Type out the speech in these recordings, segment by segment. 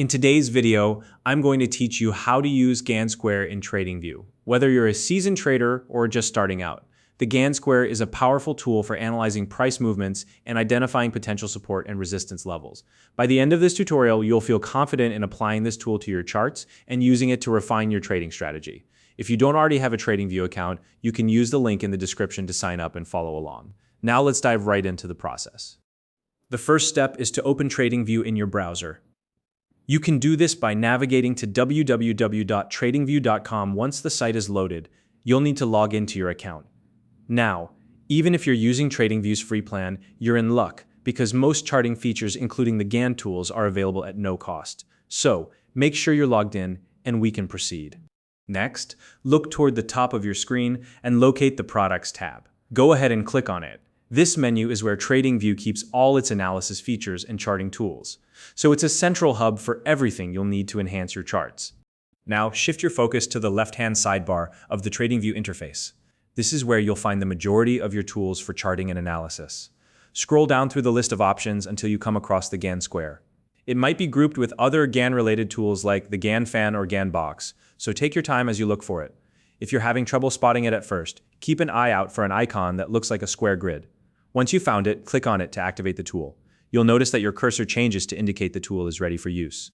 In today's video, I'm going to teach you how to use GAN Square in Tradingview. Whether you're a seasoned trader or just starting out, the GAN Square is a powerful tool for analyzing price movements and identifying potential support and resistance levels. By the end of this tutorial, you'll feel confident in applying this tool to your charts and using it to refine your trading strategy. If you don't already have a Tradingview account, you can use the link in the description to sign up and follow along. Now let's dive right into the process. The first step is to open Tradingview in your browser. You can do this by navigating to www.tradingview.com. Once the site is loaded, you'll need to log into your account. Now, even if you're using Tradingview's free plan, you're in luck because most charting features, including the GAN tools, are available at no cost. So, make sure you're logged in and we can proceed. Next, look toward the top of your screen and locate the Products tab. Go ahead and click on it. This menu is where Tradingview keeps all its analysis features and charting tools. So it's a central hub for everything you'll need to enhance your charts. Now shift your focus to the left-hand sidebar of the Tradingview interface. This is where you'll find the majority of your tools for charting and analysis. Scroll down through the list of options until you come across the GAN Square. It might be grouped with other GAN-related tools like the GAN Fan or GAN Box, so take your time as you look for it. If you're having trouble spotting it at first, keep an eye out for an icon that looks like a square grid. Once you've found it, click on it to activate the tool. You'll notice that your cursor changes to indicate the tool is ready for use.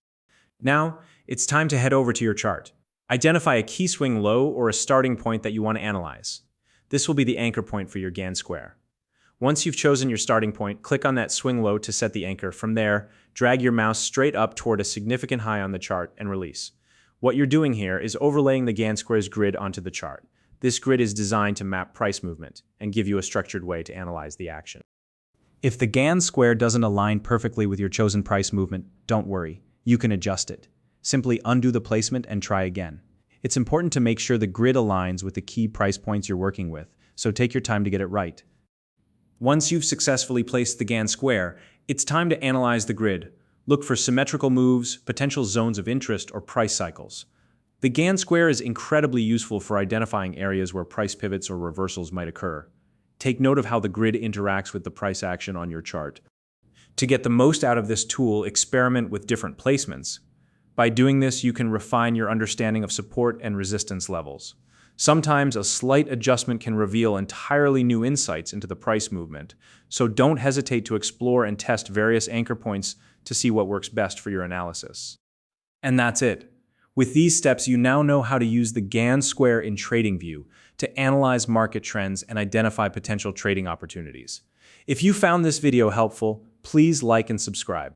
Now, it's time to head over to your chart. Identify a key swing low or a starting point that you want to analyze. This will be the anchor point for your GAN Square. Once you've chosen your starting point, click on that swing low to set the anchor. From there, drag your mouse straight up toward a significant high on the chart and release. What you're doing here is overlaying the GAN Square's grid onto the chart. This grid is designed to map price movement and give you a structured way to analyze the action. If the GAN Square doesn't align perfectly with your chosen price movement, don't worry. You can adjust it. Simply undo the placement and try again. It's important to make sure the grid aligns with the key price points you're working with, so take your time to get it right. Once you've successfully placed the GAN Square, it's time to analyze the grid. Look for symmetrical moves, potential zones of interest, or price cycles. The GAN Square is incredibly useful for identifying areas where price pivots or reversals might occur. Take note of how the grid interacts with the price action on your chart. To get the most out of this tool, experiment with different placements. By doing this, you can refine your understanding of support and resistance levels. Sometimes a slight adjustment can reveal entirely new insights into the price movement, so don't hesitate to explore and test various anchor points to see what works best for your analysis. And that's it. With these steps, you now know how to use the GAN Square in Tradingview to analyze market trends and identify potential trading opportunities. If you found this video helpful, please like and subscribe.